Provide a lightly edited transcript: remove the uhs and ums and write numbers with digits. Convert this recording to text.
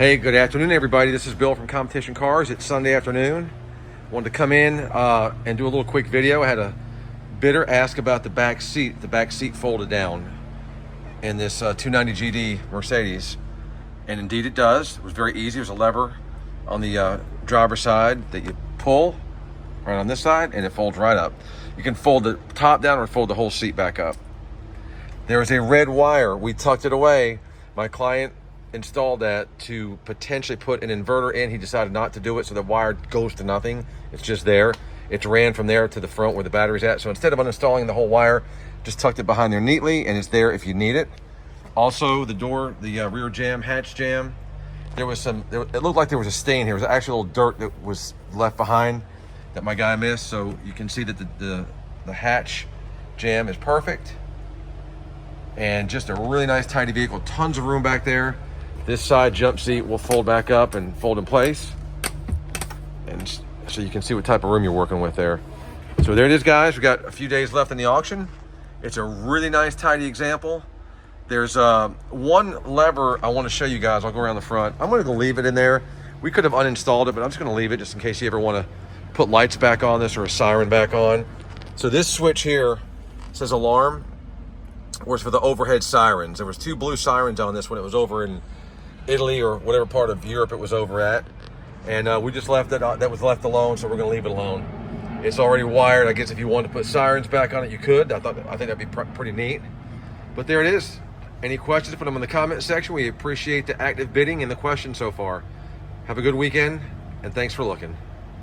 Hey, good afternoon, everybody. This is Bill from Competition Cars. It's Sunday afternoon. Wanted to come in and do a little quick video. I had a bidder ask about the back seat folded down in this 290 GD Mercedes, and indeed it does. It was very easy. There's a lever on the driver's side that you pull right on this side, and it folds right up. You can fold the top down or fold the whole seat back up. There is a red wire. We tucked it away. My client installed that to potentially put an inverter in. He decided not to do it, so the wire goes to nothing. It's just there. It's ran from there to the front where the battery's at. So instead of uninstalling the whole wire, just tucked it behind there neatly, and it's there if you need it. Also, the door, the rear jamb, hatch jamb, it looked like there was a stain here. It was actually a little dirt that was left behind that my guy missed. So you can see that the hatch jamb is perfect. And just a really nice, tidy vehicle. Tons of room back there. This side jump seat will fold back up and fold in place. And so you can see what type of room you're working with there. So there it is, guys. We got a few days left in the auction. It's a really nice, tidy example. There's one lever I want to show you guys. I'll go around the front. I'm going to leave it in there. We could have uninstalled it, but I'm just going to leave it just in case you ever want to put lights back on this or a siren back on. So this switch here says alarm, was for the overhead sirens. There was two blue sirens on this when it was over in Italy or whatever part of Europe it was over at, and we just left it. That was left alone, so we're going to leave it alone. It's already wired. I guess if you wanted to put sirens back on it, you could. I think that'd be pretty neat. But there it is. Any questions? Put them in the comment section. We appreciate the active bidding and the questions so far. Have a good weekend, and thanks for looking.